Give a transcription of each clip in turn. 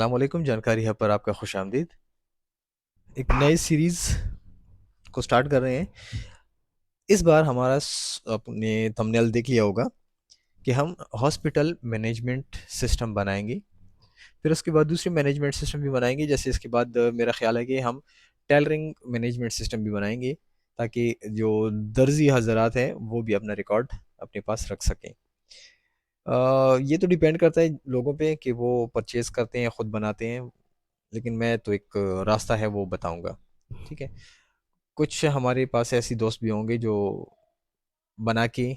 अस्सलामुअलैकुम। जानकारी है पर आपका खुश आमदीद। एक नई सीरीज़ को स्टार्ट कर रहे हैं। इस बार हमारा आपने थंबनेल देख लिया होगा कि हम हॉस्पिटल मैनेजमेंट सिस्टम बनाएंगे। फिर उसके बाद दूसरी मैनेजमेंट सिस्टम भी बनाएंगे। जैसे इसके बाद मेरा ख्याल है कि हम टेलरिंग मैनेजमेंट सिस्टम भी बनाएंगे, ताकि जो दर्जी हजरात हैं वो भी अपना रिकॉर्ड अपने पास रख सकें। ये तो डिपेंड करता है लोगों पे कि वो परचेज करते हैं, ख़ुद बनाते हैं। लेकिन मैं तो एक रास्ता है वो बताऊंगा। ठीक है। कुछ हमारे पास ऐसी दोस्त भी होंगे जो बना के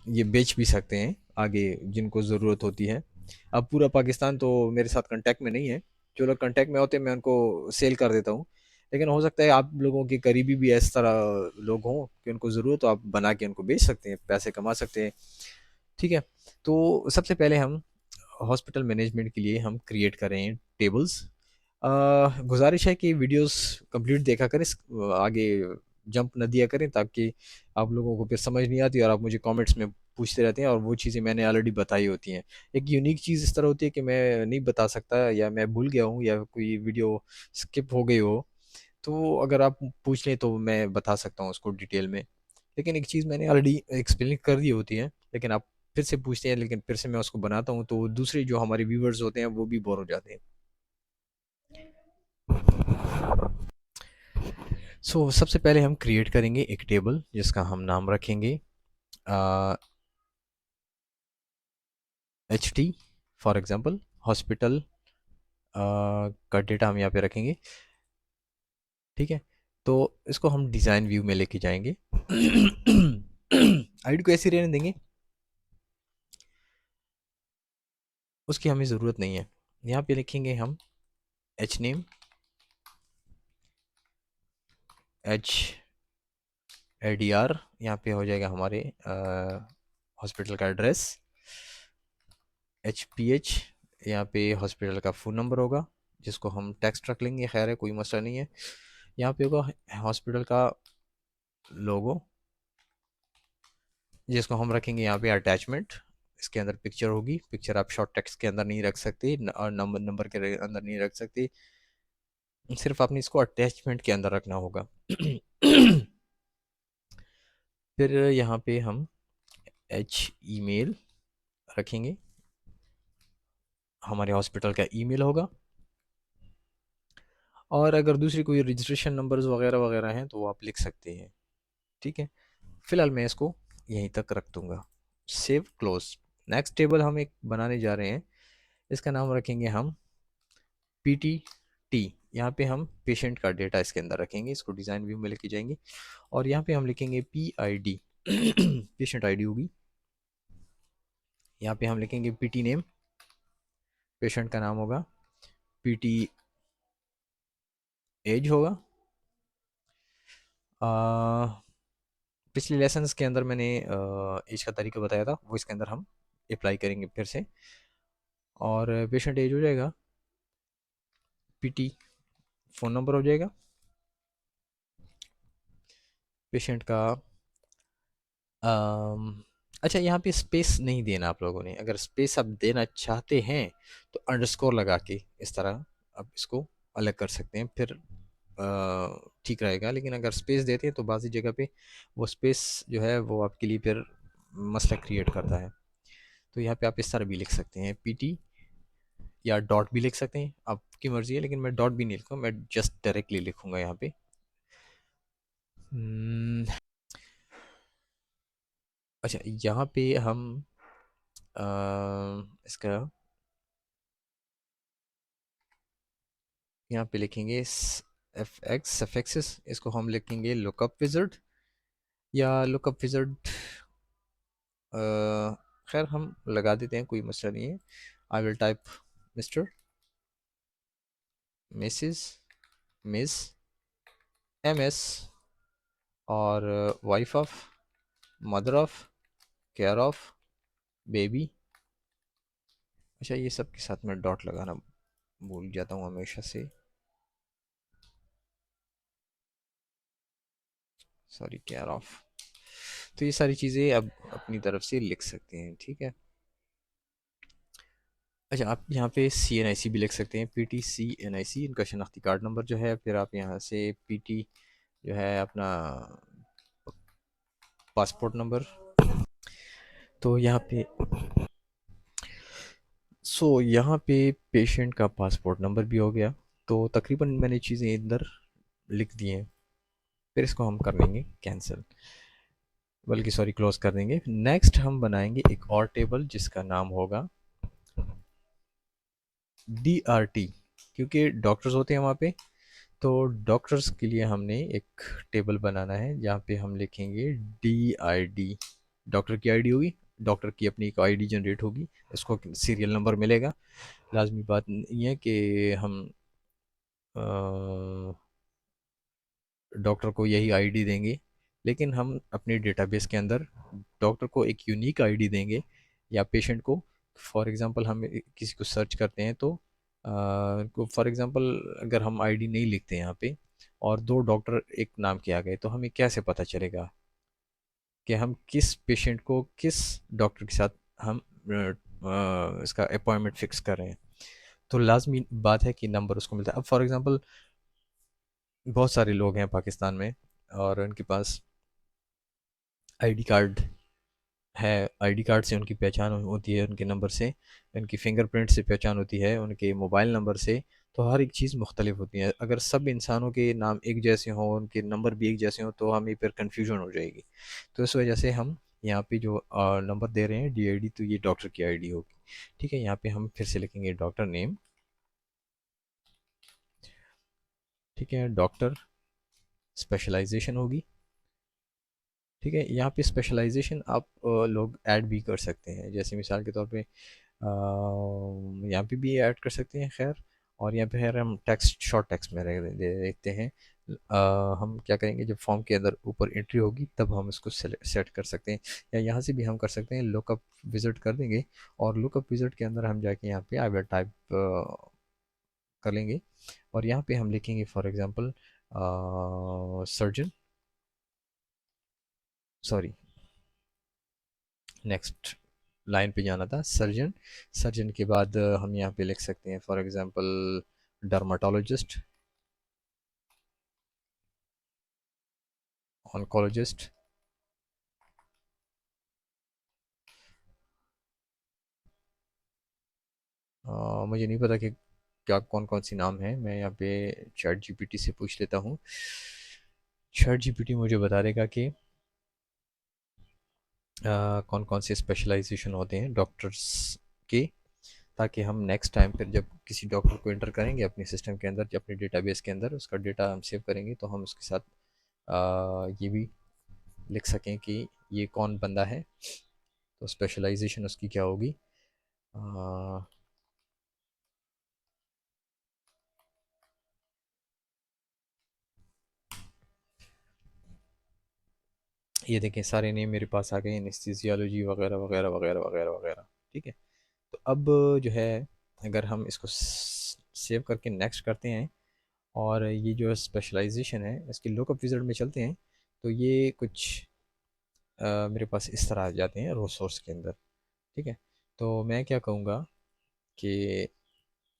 ये बेच भी सकते हैं आगे, जिनको ज़रूरत होती है। अब पूरा पाकिस्तान तो मेरे साथ कांटेक्ट में नहीं है। जो लोग कांटेक्ट में होते हैं मैं उनको सेल कर देता हूँ। लेकिन हो सकता है आप लोगों के करीबी भी इस तरह लोग हों कि उनको ज़रूरत, तो आप बना के उनको बेच सकते हैं, पैसे कमा सकते हैं। ठीक है। तो सबसे पहले हम हॉस्पिटल मैनेजमेंट के लिए हम क्रिएट करें टेबल्स। गुजारिश है कि वीडियोस कंप्लीट देखा करें, आगे जंप न दिया करें, ताकि आप लोगों को फिर समझ नहीं आती और आप मुझे कमेंट्स में पूछते रहते हैं और वो चीज़ें मैंने ऑलरेडी बताई होती हैं। एक यूनिक चीज़ इस तरह होती है कि मैं नहीं बता सकता, या मैं भूल गया हूँ, या कोई वीडियो स्किप हो गई हो, तो अगर आप पूछ लें तो मैं बता सकता हूँ उसको डिटेल में। लेकिन एक चीज़ मैंने ऑलरेडी एक्सप्लेन कर दी होती है, लेकिन आप फिर से पूछते हैं, लेकिन फिर से मैं उसको बनाता हूँ, तो दूसरे जो हमारे व्यूवर्स होते हैं वो भी बोर हो जाते हैं। सबसे पहले हम क्रिएट करेंगे एक टेबल जिसका हम नाम रखेंगे H T, for example hospital का डेटा हम यहाँ पे रखेंगे। ठीक है। तो इसको हम डिज़ाइन व्यू में लेके जाएंगे। आईडी को ऐसे रहने देंगे, उसकी हमें ज़रूरत नहीं है। यहाँ पे लिखेंगे हम H name, H A D R, यहाँ पे हो जाएगा हमारे हॉस्पिटल का एड्रेस। एच पी एच, यहाँ पे हॉस्पिटल का फ़ोन नंबर होगा, जिसको हम टेक्स्ट रख लेंगे, खैर है कोई मसला नहीं है। यहाँ पे होगा हॉस्पिटल का लोगो, जिसको हम रखेंगे यहाँ पे अटैचमेंट। इसके अंदर पिक्चर होगी, पिक्चर आप शॉर्ट टेक्स्ट के अंदर नहीं रख सकते और नंबर नंबर के अंदर नहीं रख सकते, सिर्फ आपने इसको अटैचमेंट के अंदर रखना होगा। फिर यहाँ पे हम एच ईमेल रखेंगे, हमारे हॉस्पिटल का ईमेल होगा। और अगर दूसरी कोई रजिस्ट्रेशन नंबर्स वगैरह वगैरह हैं तो वो आप लिख सकते हैं। ठीक है। फिलहाल मैं इसको यहीं तक रख दूंगा। Save close. नेक्स्ट टेबल हम एक बनाने जा रहे हैं, इसका नाम रखेंगे हम पी टी टी। यहाँ पे हम पेशेंट का डेटा इसके अंदर रखेंगे, इसको डिज़ाइन व्यू में लेके जाएंगे और यहाँ पे हम लिखेंगे P I D. Patient I D होगी। यहाँ पे हम लिखेंगे पी टी नेम, पेशेंट का नाम होगा। पी टी एज होगा। पिछले लेसन्स के अंदर मैंने एज का तरीका बताया था, वो इसके अंदर हम अप्लाई करेंगे फिर से। और पेशेंट एज हो जाएगा, पीटी फ़ोन नंबर हो जाएगा, पेशेंट का अच्छा यहाँ पे स्पेस नहीं देना आप लोगों ने। अगर स्पेस आप देना चाहते हैं तो अंडरस्कोर लगा के इस तरह आप इसको अलग कर सकते हैं, फिर ठीक रहेगा। लेकिन अगर स्पेस देते हैं तो बाज़ी जगह पे वो स्पेस जो है वो आपके लिए फिर मसला क्रिएट करता है। तो यहाँ पे आप इस तरह भी लिख सकते हैं पीटी, या डॉट भी लिख सकते हैं, आपकी मर्ज़ी है। लेकिन मैं डॉट भी नहीं लिखूँगा, मैं जस्ट डायरेक्टली लिखूँगा यहाँ पे। अच्छा, यहाँ पे हम इसका यहाँ पे लिखेंगे एफ एक्स सफेक्सेस, इसको हम लिखेंगे लुकअप विजर्ड या लुकअप विजर्ड। खैर हम लगा देते हैं, कोई मसला नहीं है। I will type mister, missus, miss, M S, और wife of, mother of, care of, baby. अच्छा, ये सब के साथ मैं डॉट लगाना भूल जाता हूँ हमेशा से, सॉरी, केयर ऑफ। तो ये सारी चीज़ें अब अपनी तरफ से लिख सकते हैं। ठीक है। अच्छा, आप यहाँ पे CNIC भी लिख सकते हैं, PTCNIC, इनका शनाख्ती कार्ड नंबर जो है। फिर आप यहाँ से PT जो है अपना पासपोर्ट नंबर। तो यहाँ पे यहाँ पे पेशेंट का पासपोर्ट नंबर भी हो गया। तो तकरीबन मैंने चीज़ें इधर लिख दी हैं। फिर इसको हम कर लेंगे कैंसिल, बल्कि सॉरी क्लोज कर देंगे। नेक्स्ट हम बनाएंगे एक और टेबल जिसका नाम होगा DRT, क्योंकि डॉक्टर्स होते हैं वहाँ पे। तो डॉक्टर्स के लिए हमने एक टेबल बनाना है जहाँ पे हम लिखेंगे DID। डॉक्टर की आईडी होगी, डॉक्टर की अपनी एक आईडी जनरेट होगी, इसको सीरियल नंबर मिलेगा। लाजमी बात ये है कि हम डॉक्टर को यही आईडी देंगे, लेकिन हम अपने डेटाबेस के अंदर डॉक्टर को एक यूनिक आईडी देंगे, या पेशेंट को। फॉर एग्जांपल हम किसी को सर्च करते हैं तो फॉर एग्जांपल अगर हम आईडी नहीं लिखते यहाँ पे और दो डॉक्टर एक नाम के आ गए, तो हमें कैसे पता चलेगा कि हम किस पेशेंट को किस डॉक्टर के साथ हम इसका अपॉइंटमेंट फिक्स कर रहे हैं। तो लाजमी बात है कि नंबर उसको मिलता है। अब फॉर एग्जांपल बहुत सारे लोग हैं पाकिस्तान में और उनके पास आईडी कार्ड है। आईडी कार्ड से उनकी पहचान होती है, उनके नंबर से, उनकी फिंगरप्रिंट से पहचान होती है, उनके मोबाइल नंबर से। तो हर एक चीज़ मुख्तलिफ होती है। अगर सब इंसानों के नाम एक जैसे हों, उनके नंबर भी एक जैसे हों, तो हमें फिर कन्फ्यूजन हो जाएगी। तो इस वजह से हम यहाँ पे जो नंबर दे रहे हैं DID, तो ये डॉक्टर की आईडी होगी। ठीक है, यहाँ पे हम फिर से लिखेंगे डॉक्टर नेम। ठीक है, डॉक्टर स्पेशलाइजेशन होगी। ठीक है, यहाँ पे स्पेशलाइजेशन आप लोग ऐड भी कर सकते हैं, जैसे मिसाल के तौर पे यहाँ पे भी ऐड कर सकते हैं खैर। और यहाँ पे खैर हम टेक्स्ट शॉर्ट टेक्स्ट में देखते हैं। हम क्या करेंगे, जब फॉर्म के अंदर ऊपर एंट्री होगी तब हम इसको सेट कर सकते हैं, या यहाँ से भी हम कर सकते हैं, लुकअप विजिट कर देंगे। और लुकअप विजिट के अंदर हम जाके यहाँ पे आई विल टाइप कर लेंगे। और यहाँ पे हम लिखेंगे for example surgeon, sorry next line पे जाना था, सर्जन। सर्जन के बाद हम यहाँ पे लिख सकते हैं फॉर एग्जांपल डर्माटोलॉजिस्ट, ऑन्कोलॉजिस्ट। मुझे नहीं पता कि क्या कौन कौन सी नाम है, मैं यहाँ पे चैट GPT से पूछ लेता हूँ। चैट GPT मुझे बता देगा कि कौन कौन से स्पेशलाइजेशन होते हैं डॉक्टर्स के, ताकि हम नेक्स्ट टाइम फिर जब किसी डॉक्टर को एंटर करेंगे अपने सिस्टम के अंदर, अपने डेटाबेस के अंदर उसका डेटा हम सेव करेंगे, तो हम उसके साथ ये भी लिख सकें कि ये कौन बंदा है, तो स्पेशलाइजेशन उसकी क्या होगी। आ, ये देखें सारे नेम मेरे पास आ गए, एनेस्थीसियोलॉजी वगैरह वगैरह वगैरह वगैरह वगैरह। ठीक है, तो अब जो है अगर हम इसको सेव करके नेक्स्ट करते हैं और ये जो स्पेशलाइजेशन है इसकी लुकअप विज़ार्ड में चलते हैं, तो ये कुछ मेरे पास इस तरह आ जाते हैं रो सोर्स के अंदर। ठीक है, तो मैं क्या कहूँगा कि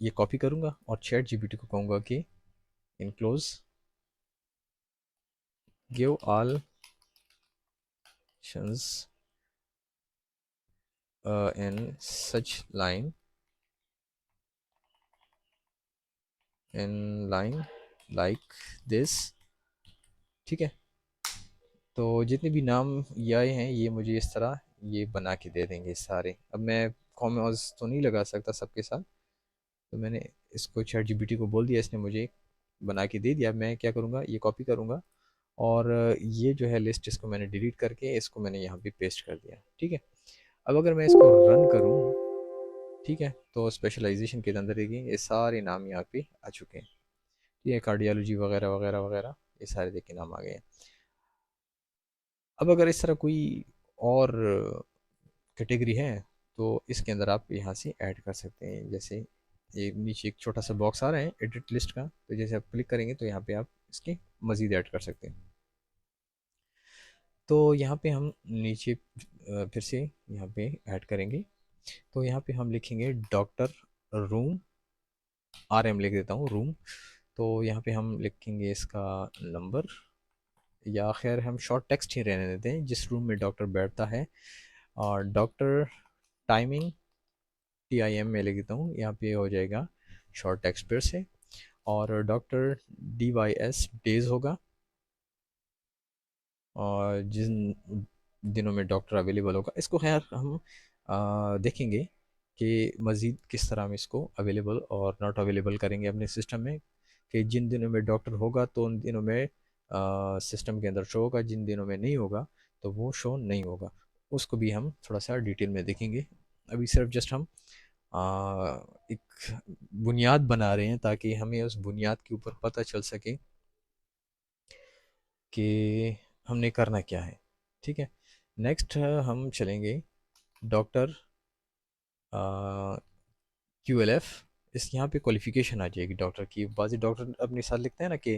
ये कॉपी करूँगा और चैट GPT को कहूँगा कि enclose give all shuns in such line in line like this। ठीक है, तो जितने भी नाम ये आए हैं ये मुझे इस तरह ये बना के दे देंगे सारे। अब मैं कॉमास तो नहीं लगा सकता सबके साथ, तो मैंने इसको चैट GPT को बोल दिया, इसने मुझे बना के दे दिया। मैं क्या करूँगा, ये कॉपी करूँगा और ये जो है लिस्ट, इसको मैंने डिलीट करके इसको मैंने यहाँ पे पेस्ट कर दिया। ठीक है, अब अगर मैं इसको रन करूँ, ठीक है, तो स्पेशलाइजेशन के अंदर देखिए ये सारे नाम यहाँ पे आ चुके हैं। ये कार्डियोलॉजी वगैरह वगैरह वगैरह, ये सारे देख के नाम आ गए हैं। अब अगर इस तरह कोई और कैटेगरी है तो इसके अंदर आप यहाँ से ऐड कर सकते हैं। जैसे ये नीचे एक छोटा सा बॉक्स आ रहा है एडिट लिस्ट का, तो जैसे आप क्लिक करेंगे तो यहाँ पे आप इसके मज़ीद ऐड कर सकते हैं। तो यहाँ पे हम नीचे फिर से यहाँ पे ऐड करेंगे तो यहाँ पे हम लिखेंगे डॉक्टर रूम, RM लिख देता हूँ, रूम। तो यहाँ पे हम लिखेंगे इसका नंबर, या खैर हम शॉर्ट टेक्स्ट ही रहने देते हैं, जिस रूम में डॉक्टर बैठता है। और डॉक्टर टाइमिंग, TIM में लिख देता हूँ, यहाँ पे हो जाएगा शॉर्ट टेक्स्ट फिर से। और डॉक्टर DYS डेज होगा, और जिन दिनों में डॉक्टर अवेलेबल होगा, इसको खैर हम देखेंगे कि मज़ीद किस तरह हम इसको अवेलेबल और नॉट अवेलेबल करेंगे अपने सिस्टम में, कि जिन दिनों में डॉक्टर होगा तो उन दिनों में सिस्टम के अंदर शो होगा, जिन दिनों में नहीं होगा तो वो शो नहीं होगा। उसको भी हम थोड़ा सा डिटेल में देखेंगे। अभी सिर्फ जस्ट हम एक बुनियाद बना रहे हैं, ताकि हमें उस बुनियाद के ऊपर पता चल सके कि हमने करना क्या है। ठीक है। नेक्स्ट हम चलेंगे डॉक्टर QLF। इस यहाँ पे क्वालिफ़िकेशन आ जाएगी डॉक्टर की। बाज़ी डॉक्टर अपने साथ लिखते हैं ना कि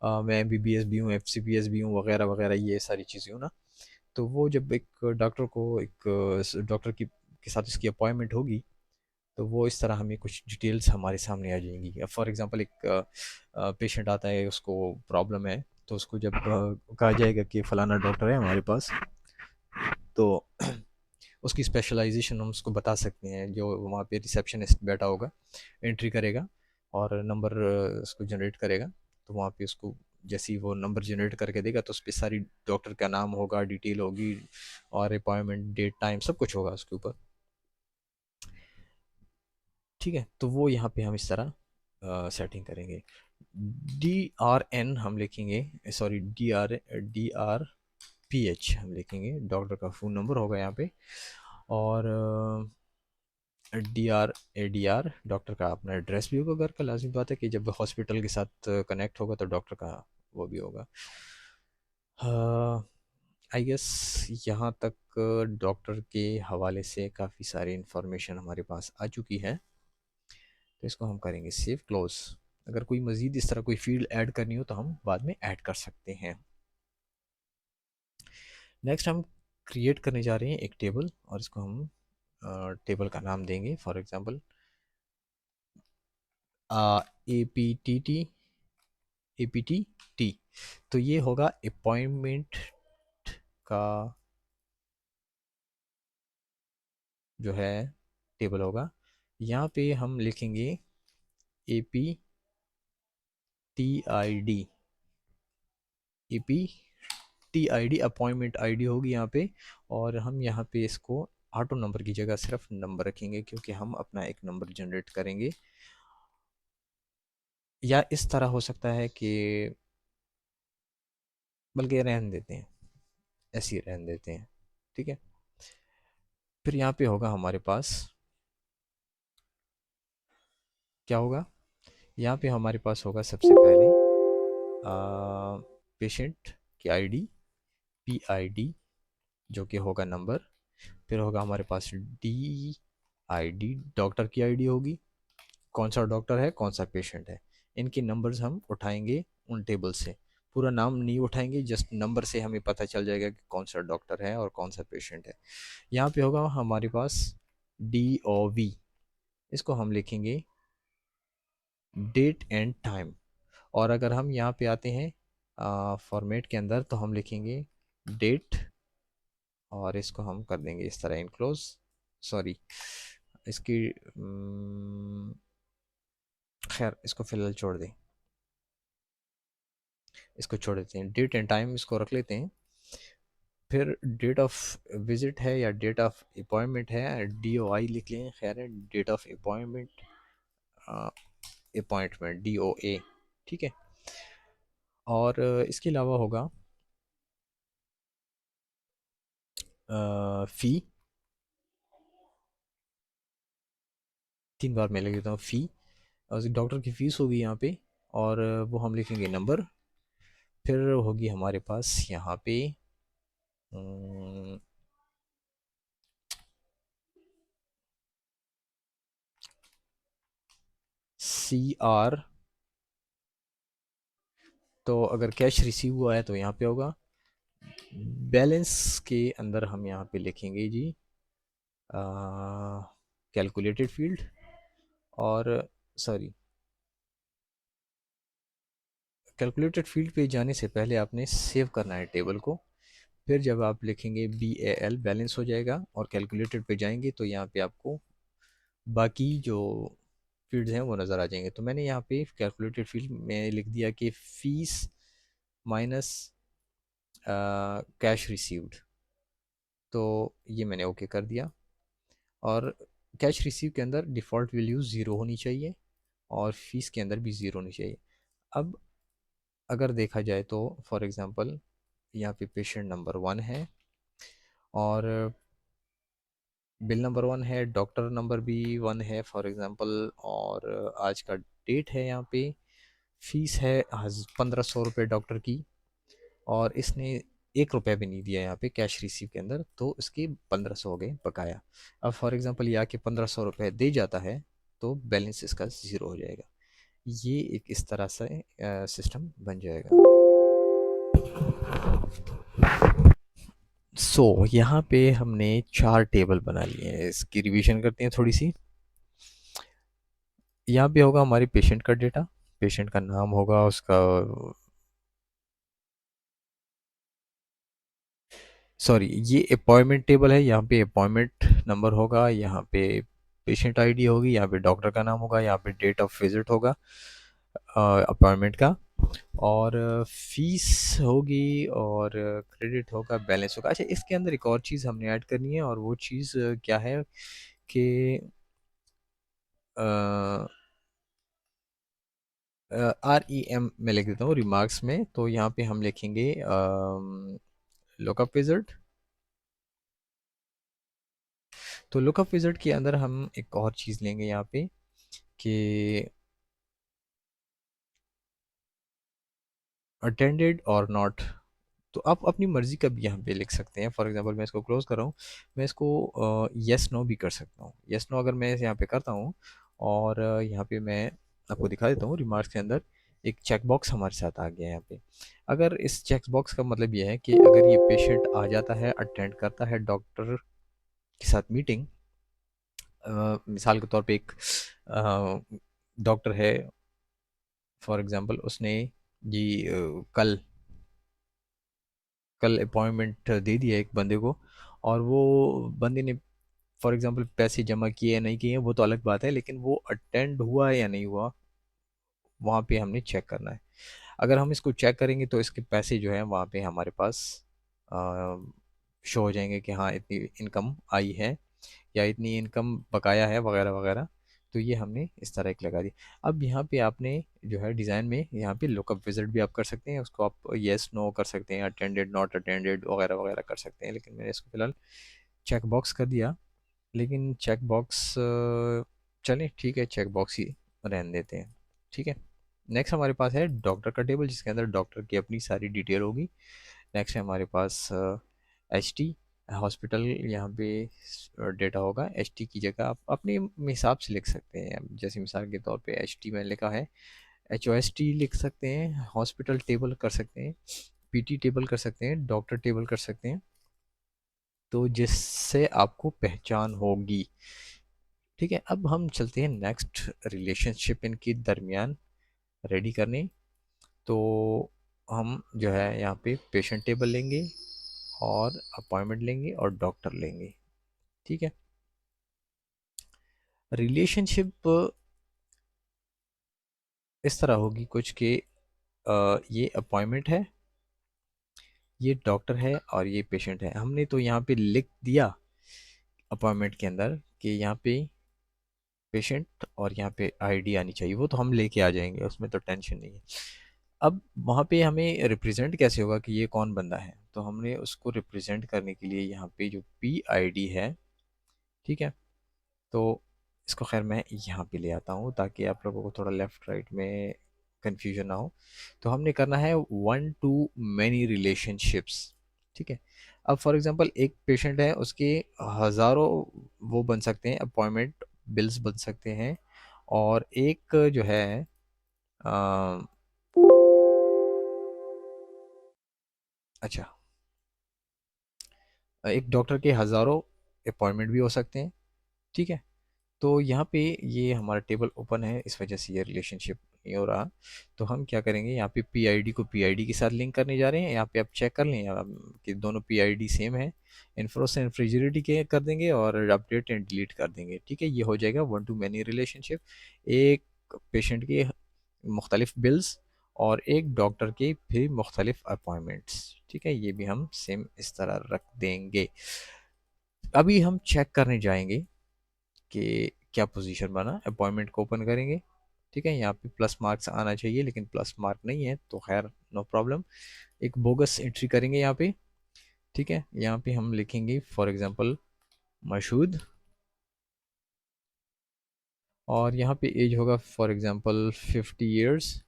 मैं MBBS भी हूँ, FCPS भी हूँ, वगैरह वगैरह, ये सारी चीज़ें हूँ ना। तो वो जब एक डॉक्टर को एक डॉक्टर की के साथ उसकी अपॉइंटमेंट होगी, तो वो इस तरह हमें कुछ डिटेल्स हमारे सामने आ जाएंगी। फॉर एग्जांपल एक पेशेंट आता है, उसको प्रॉब्लम है, तो उसको जब कहा जाएगा कि फ़लाना डॉक्टर है हमारे पास, तो उसकी स्पेशलाइजेशन हम उसको बता सकते हैं। जो वहाँ पे रिसेप्शनिस्ट बैठा होगा, एंट्री करेगा और नंबर उसको जनरेट करेगा, तो वहाँ पे उसको जैसे ही वो नंबर जनरेट करके देगा, तो उस पर सारी डॉक्टर का नाम होगा, डिटेल होगी, और अपॉइंटमेंट डेट टाइम सब कुछ होगा उसके ऊपर। ठीक है। तो वो यहाँ पे हम इस तरह सेटिंग करेंगे। DRN हम लिखेंगे, सॉरी, DRPH हम लिखेंगे, डॉक्टर का फ़ोन नंबर होगा यहाँ पे। और DRADR डॉक्टर का अपना एड्रेस भी होगा घर का। लाजमी बात है कि जब हॉस्पिटल के साथ कनेक्ट होगा तो डॉक्टर का वो भी होगा। आई गेस यहाँ तक डॉक्टर के हवाले से काफ़ी सारी इन्फॉर्मेशन हमारे पास आ चुकी है। तो इसको हम करेंगे सेव क्लोज। अगर कोई मज़ीद इस तरह कोई फील्ड ऐड करनी हो तो हम बाद में ऐड कर सकते हैं। नेक्स्ट हम क्रिएट करने जा रहे हैं एक टेबल, और इसको हम टेबल का नाम देंगे, फॉर एग्ज़ाम्पल APTT APTT। तो ये होगा अपॉइंटमेंट का जो है टेबल होगा। यहाँ पे हम लिखेंगे APTID, APTID अपॉइंटमेंट आईडी होगी यहाँ पे। और हम यहाँ पे इसको ऑटो नंबर की जगह सिर्फ नंबर रखेंगे, क्योंकि हम अपना एक नंबर जनरेट करेंगे। या इस तरह हो सकता है कि, बल्कि रहने देते हैं, ऐसे ही रहने देते हैं। ठीक है। फिर यहाँ पे होगा हमारे पास, क्या होगा, यहाँ पे हमारे पास होगा सबसे पहले पेशेंट की आईडी, PID, जो कि होगा नंबर। फिर होगा हमारे पास DID, डॉक्टर की आईडी होगी, कौन सा डॉक्टर है, कौन सा पेशेंट है। इनके नंबर्स हम उठाएंगे उन टेबल से। पूरा नाम नहीं उठाएंगे, जस्ट नंबर से हमें पता चल जाएगा कि कौन सा डॉक्टर है और कौन सा पेशेंट है। यहाँ पे होगा हमारे पास DOV, इसको हम लिखेंगे डेट एंड टाइम। और अगर हम यहाँ पे आते हैं फॉर्मेट के अंदर, तो हम लिखेंगे डेट, और इसको हम कर देंगे इस तरह इनक्लोज, सॉरी, इसकी खैर इसको फ़िलहाल छोड़ दें, इसको छोड़ देते हैं, डेट एंड टाइम इसको रख लेते हैं। फिर डेट ऑफ विजिट है या डेट ऑफ अपॉइंटमेंट है, DOI लिख लें, खैर है, date of appointment, appointment DOA। ठीक है। और इसके अलावा होगा फ़ी, 3 बार मैं लिख देता हूँ फ़ी, और डॉक्टर की फ़ीस होगी यहाँ पे, और वो हम लिखेंगे नंबर। फिर होगी हमारे पास यहाँ पे CR। तो अगर कैश रिसीव हुआ है तो यहाँ पे होगा। बैलेंस के अंदर हम यहाँ पे लिखेंगे जी कैलकुलेटेड फील्ड, और सॉरी, कैलकुलेटेड फील्ड पे जाने से पहले आपने सेव करना है टेबल को। फिर जब आप लिखेंगे BAL, बैलेंस हो जाएगा, और कैलकुलेटेड पे जाएंगे तो यहाँ पे आपको बाकी जो फील्ड्स हैं वो नज़र आ जाएंगे। तो मैंने यहाँ पे कैलकुलेटेड फील्ड में लिख दिया कि फीस माइनस कैश रिसीव्ड। तो ये मैंने ओके कर दिया, और कैश रिसीव के अंदर डिफ़ॉल्ट वैल्यू ज़ीरो होनी चाहिए, और फीस के अंदर भी ज़ीरो होनी चाहिए। अब अगर देखा जाए तो फॉर एग्ज़ाम्पल यहाँ पे पेशेंट नंबर 1 है, और बिल नंबर 1 है, डॉक्टर नंबर भी 1 है फॉर एग्ज़ाम्पल, और आज का डेट है यहाँ पे, फीस है 1500 रुपये डॉक्टर की, और इसने 1 रुपया भी नहीं दिया यहाँ पे कैश रिसीव के अंदर, तो इसके 1500 हो गए बकाया। अब फॉर एग्ज़ाम्पल ये आके 1500 रुपये दे जाता है, तो बैलेंस इसका ज़ीरो हो जाएगा। ये एक इस तरह से सिस्टम बन जाएगा। यहाँ पे हमने 4 टेबल बना लिए हैं, इसकी रिवीजन करते हैं थोड़ी सी। यहाँ पे होगा हमारी पेशेंट का डेटा, पेशेंट का नाम होगा, उसका, सॉरी, ये अपॉइंटमेंट टेबल है, यहाँ पे अपॉइंटमेंट नंबर होगा, यहाँ पे पेशेंट आईडी होगी, यहाँ पे डॉक्टर का नाम होगा, यहाँ पे डेट ऑफ विजिट होगा अपॉइंटमेंट का, और फीस होगी, और क्रेडिट होगा, बैलेंस होगा। अच्छा, इसके अंदर एक और चीज़ हमने ऐड करनी है, और वो चीज़ क्या है कि REM में लिख देता हूँ रिमार्क्स में। तो यहाँ पे हम लिखेंगे लुकअप विजिट। तो लुकअप विजिट के अंदर हम एक और चीज़ लेंगे यहाँ पे कि अटेंडेड और नॉट। तो आप अपनी मर्ज़ी का भी यहाँ पे लिख सकते हैं। फॉर एग्जांपल मैं इसको क्लोज कर रहा हूँ, मैं इसको येस नो भी कर सकता हूँ। येस नो अगर मैं यहाँ पे करता हूँ, और यहाँ पे मैं आपको दिखा देता हूँ रिमार्क्स के अंदर एक चेक बॉक्स हमारे साथ आ गया है यहाँ पे। अगर इस चेक बॉक्स का मतलब ये है कि अगर ये पेशेंट आ जाता है, अटेंड करता है डॉक्टर के साथ मीटिंग, मिसाल के तौर पे एक डॉक्टर है फॉर एग्जांपल, उसने जी कल कल अपॉइंटमेंट दे दिया एक बंदे को, और वो बंदे ने फॉर एग्जांपल पैसे जमा किए या नहीं किए, वो तो अलग बात है, लेकिन वो अटेंड हुआ या नहीं हुआ, वहाँ पे हमने चेक करना है। अगर हम इसको चेक करेंगे तो इसके पैसे जो है वहाँ पे हमारे पास शो हो जाएंगे कि हाँ इतनी इनकम आई है, या इतनी इनकम बकाया है, वगैरह वगैरह। तो ये हमने इस तरह एक लगा दी। अब यहाँ पे आपने जो है डिज़ाइन में यहाँ पे लुकअप विजिट भी आप कर सकते हैं, उसको आप येस नो कर सकते हैं, अटेंडेड नॉट अटेंडेड वगैरह वगैरह कर सकते हैं, लेकिन मैंने इसको फिलहाल चेक बॉक्स कर दिया। लेकिन चेक बॉक्स चलें, ठीक है, चेक बॉक्स ही रहने देते हैं, ठीक है। नेक्स्ट हमारे पास है डॉक्टर का टेबल, जिसके अंदर डॉक्टर की अपनी सारी डिटेल होगी। नेक्स्ट है हमारे पास HT हॉस्पिटल, यहाँ पे डेटा होगा। HT की जगह आप अपने हिसाब से लिख सकते हैं, जैसे मिसाल के तौर पे HT में लिखा है, HOST लिख सकते हैं, हॉस्पिटल टेबल कर सकते हैं, PT टेबल कर सकते हैं, डॉक्टर टेबल कर सकते हैं, तो जिससे आपको पहचान होगी। ठीक है, अब हम चलते हैं नेक्स्ट रिलेशनशिप इनके दरमियान रेडी करने। तो हम जो है यहाँ पे पेशेंट टेबल लेंगे, और अपॉइंटमेंट लेंगे, और डॉक्टर लेंगे, ठीक है। रिलेशनशिप इस तरह होगी कुछ कि ये अपॉइंटमेंट है, ये डॉक्टर है, और ये पेशेंट है। हमने तो यहाँ पे लिख दिया अपॉइंटमेंट के अंदर कि यहाँ पे पेशेंट और यहाँ पे आईडी आनी चाहिए, वो तो हम लेके आ जाएंगे, उसमें तो टेंशन नहीं है। अब वहाँ पे हमें रिप्रेजेंट कैसे होगा कि ये कौन बंदा है, तो हमने उसको रिप्रेजेंट करने के लिए यहाँ पे जो PID है, ठीक है, तो इसको खैर मैं यहाँ पे ले आता हूँ ताकि आप लोगों को थोड़ा लेफ़्ट राइट में कन्फ्यूजन ना हो। तो हमने करना है 1 to many रिलेशनशिप्स, ठीक है। अब फॉर एग्जांपल एक पेशेंट है, उसके हज़ारों वो बन सकते हैं, अपॉइंटमेंट बिल्स बन सकते हैं, और एक जो है अ, अच्छा, एक डॉक्टर के हज़ारों अपॉइंटमेंट भी हो सकते हैं। ठीक है, तो यहाँ पे ये हमारा टेबल ओपन है, इस वजह से ये रिलेशनशिप नहीं हो रहा। तो हम क्या करेंगे, यहाँ पे पीआईडी को पीआईडी के साथ लिंक करने जा रहे हैं। यहाँ पे आप चेक कर लें कि दोनों पीआईडी सेम है। इन्फ्रोस एंड फ्रिजरिटी के कर देंगे और अपडेट एंड डिलीट कर देंगे। ठीक है, ये हो जाएगा वन टू मैनी रिलेशनशिप। एक पेशेंट के मुख्तलिफ बिल्स और एक डॉक्टर के भी मुख्तलिफ अपॉइंटमेंट्स। ठीक है, ये भी हम सेम इस तरह रख देंगे। अभी हम चेक करने जाएंगे कि क्या पोजीशन बना। अपॉइंटमेंट को ओपन करेंगे। ठीक है, यहाँ पे प्लस मार्क्स आना चाहिए, लेकिन प्लस मार्क नहीं है, तो खैर नो प्रॉब्लम। एक बोगस एंट्री करेंगे यहाँ पे। ठीक है, यहाँ पे हम लिखेंगे फॉर एग्जांपल मशहूद, और यहाँ पे एज होगा फॉर एग्जांपल 50 ईयर्स,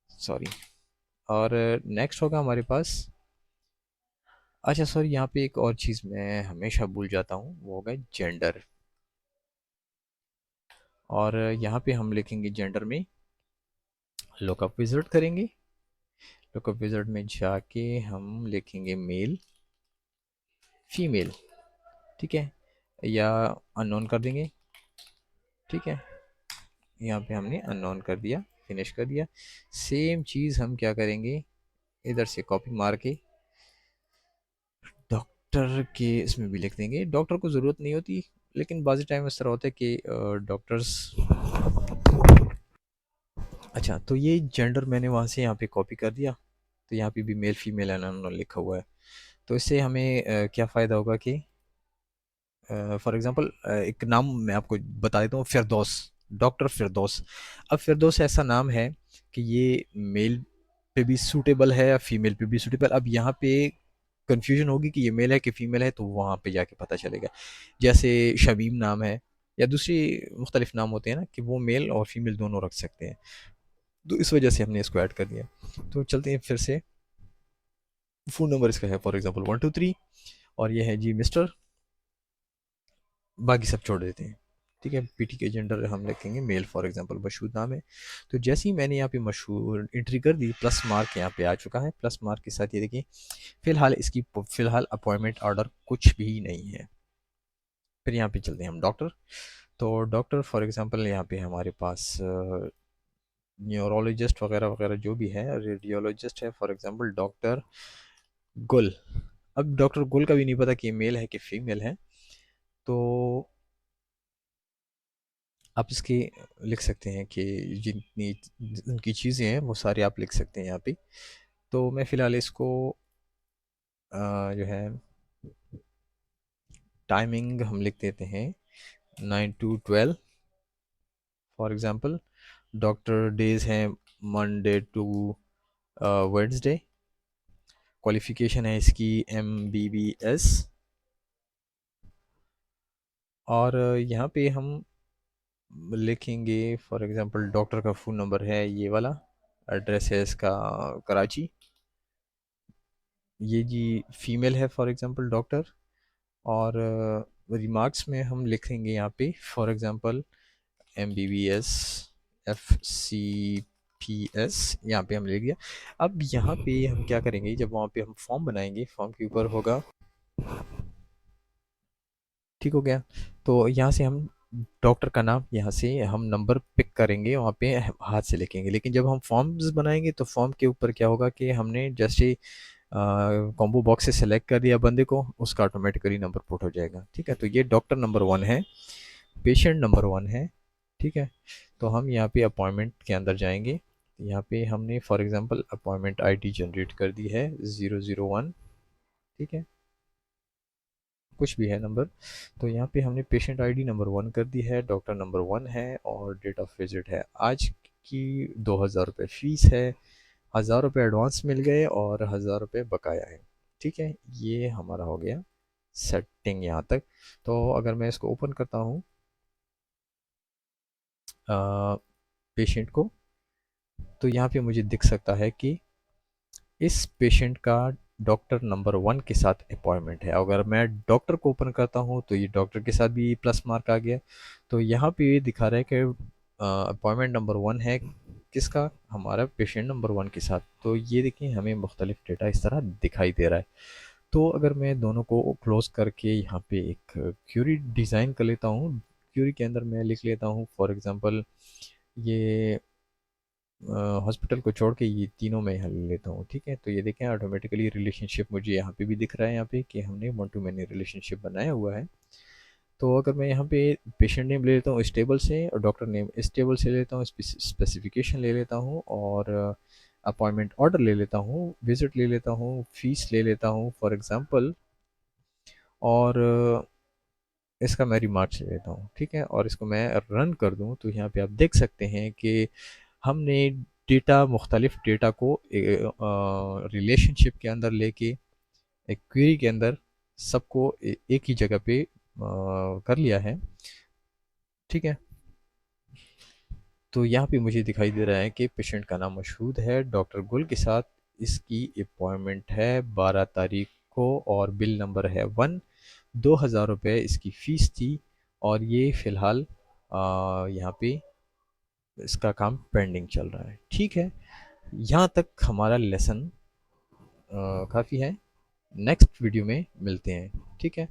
सॉरी। और नेक्स्ट होगा हमारे पास, अच्छा सॉरी, यहाँ पे एक और चीज़ मैं हमेशा भूल जाता हूँ, वो होगा जेंडर। और यहाँ पे हम लिखेंगे जेंडर में, लुकअप विजिट करेंगे। लुकअप विजिट में जाके हम लिखेंगे मेल, फीमेल। ठीक है, या अननोन कर देंगे। ठीक है, यहाँ पे हमने अननोन कर दिया, फिनिश कर दिया। सेम चीज़ हम क्या करेंगे, इधर से कॉपी मार के डॉक्टर के इसमें भी लिख देंगे। डॉक्टर को ज़रूरत नहीं होती, लेकिन बाज़ टाइम इस तरह होता है कि डॉक्टर्स, अच्छा तो ये जेंडर मैंने वहाँ से यहाँ पे कॉपी कर दिया। तो यहाँ पे भी मेल फीमेल अननोन लिखा हुआ है। तो इससे हमें क्या फ़ायदा होगा कि फॉर एग्जांपल एक नाम मैं आपको बता देता हूँ, फिरदौस, डॉक्टर फिरदौस। अब फिरदौस ऐसा नाम है कि ये मेल पे भी सूटेबल है या फीमेल पे भी सूटेबल। अब यहाँ पे कंफ्यूजन होगी कि ये मेल है कि फीमेल है, तो वहाँ पे जाके पता चलेगा। जैसे शमीम नाम है, या दूसरी मुख्तलिफ नाम होते हैं ना, कि वो मेल और फीमेल दोनों रख सकते हैं। तो इस वजह से हमने इसको ऐड कर दिया। तो चलते हैं फिर से। फ़ोन नंबर इसका है फॉर एग्जांपल 123, और ये है जी मिस्टर, बाकी सब छोड़ देते हैं। ठीक है, पीटी के जेंडर हम लिखेंगे मेल, फॉर एग्जांपल मशहूर नाम है। तो जैसे ही मैंने यहाँ पे मशहूर एंट्री कर दी, प्लस मार्क यहाँ पे आ चुका है। प्लस मार्क के साथ ये देखिए, फिलहाल इसकी फिलहाल अपॉइंटमेंट ऑर्डर कुछ भी नहीं है। फिर यहाँ पे चलते हैं हम डॉक्टर। तो डॉक्टर फॉर एग्जांपल यहाँ पे हमारे पास न्यूरोलॉजिस्ट वगैरह वगैरह जो भी है, रेडियोलॉजिस्ट है फॉर एग्जांपल डॉक्टर गुल। अब डॉक्टर गुल का भी नहीं पता कि मेल है कि फीमेल है, तो आप इसके लिख सकते हैं कि जितनी उनकी चीज़ें हैं वो सारी आप लिख सकते हैं यहाँ पे। तो मैं फ़िलहाल इसको जो है टाइमिंग हम लिख देते हैं 9 to 12 for example. Doctor days हैं मंडे टू वेडनेसडे। क्वालिफ़िकेशन है इसकी MBBS। और यहाँ पे हम लिखेंगे फॉर एग्ज़ाम्पल डॉक्टर का फ़ोन नंबर है ये वाला, एड्रेस है इसका कराची। ये जी फीमेल है फॉर एग्ज़ाम्पल डॉक्टर। और रिमार्क्स में हम लिखेंगे यहाँ पे फॉर एग्ज़ाम्पल MBBS FCPS, यहाँ पे हम लिख दिया। अब यहाँ पे हम क्या करेंगे, जब वहाँ पे हम फॉर्म बनाएंगे, फॉर्म के ऊपर होगा, ठीक हो गया। तो यहाँ से हम डॉक्टर का नाम, यहाँ से हम नंबर पिक करेंगे, वहाँ पे हाथ से लिखेंगे। लेकिन जब हम फॉर्म्स बनाएंगे तो फॉर्म के ऊपर क्या होगा कि हमने जैसे कॉम्बो बॉक्स से सेलेक्ट कर दिया बंदे को, उसका ऑटोमेटिकली नंबर पुट हो जाएगा। ठीक है, तो ये डॉक्टर नंबर 1 है, पेशेंट नंबर 1 है। ठीक है, तो हम यहाँ पे अपॉइंटमेंट के अंदर जाएंगे। यहाँ पे हमने for example appointment ID generate कर दी है 001। ठीक है, कुछ भी है नंबर। तो यहाँ पे हमने पेशेंट आईडी नंबर 1 कर दी है, डॉक्टर नंबर 1 है, और डेट ऑफ विजिट है आज की। 2000 रुपये फ़ीस है, 1000 रुपये एडवांस मिल गए और 1000 रुपये बकाया है। ठीक है, ये हमारा हो गया सेटिंग यहाँ तक। तो अगर मैं इसको ओपन करता हूँ पेशेंट को, तो यहाँ पे मुझे दिख सकता है कि इस पेशेंट का डॉक्टर नंबर 1 के साथ अपॉइंटमेंट है। अगर मैं डॉक्टर को ओपन करता हूँ तो ये डॉक्टर के साथ भी प्लस मार्क आ गया। तो यहाँ पे ये दिखा रहा है कि अपॉइंटमेंट नंबर 1 है किसका, हमारा पेशेंट नंबर 1 के साथ। तो ये देखिए हमें मुख्तलिफ डेटा इस तरह दिखाई दे रहा है। तो अगर मैं दोनों को क्लोज करके यहाँ पे एक क्यूरी डिज़ाइन कर लेता हूँ, क्यूरी के अंदर मैं लिख लेता हूँ फॉर एग्ज़ाम्पल ये हॉस्पिटल को छोड़ के ये तीनों मैं यहाँ ले लेता हूँ, ठीक है। तो ये देखें ऑटोमेटिकली रिलेशनशिप मुझे यहाँ पे भी दिख रहा है, यहाँ पे कि हमने वन टू मैनी रिलेशनशिप बनाया हुआ है। तो अगर मैं यहाँ पे पेशेंट नेम ले लेता हूँ इस टेबल से और डॉक्टर नेम इस टेबल से ले लेता हूँ, स्पेसिफिकेशन ले लेता हूँ और अपॉइंटमेंट ऑर्डर ले लेता हूँ, विजिट ले लेता हूँ, फीस ले लेता हूँ फॉर एग्ज़ाम्पल, और इसका मैं रिमार्क्स ले लेता हूँ, ठीक है। और इसको मैं रन कर दूँ तो यहाँ पे आप देख सकते हैं कि हमने डेटा, मुख्तलिफ डेटा को रिलेशनशिप के अंदर लेके एक क्वेरी के अंदर सबको एक ही जगह पे कर लिया है, ठीक है। तो यहाँ पे मुझे दिखाई दे रहा है कि पेशेंट का नाम मशहूद है डॉक्टर गुल के साथ, इसकी अपॉइंटमेंट है 12 तारीख को और बिल नंबर है 1, 2000 रुपये इसकी फ़ीस थी। और ये फ़िलहाल यहाँ पे इसका काम पेंडिंग चल रहा है, ठीक है। यहाँ तक हमारा लेसन काफ़ी है। नेक्स्ट वीडियो में मिलते हैं, ठीक है।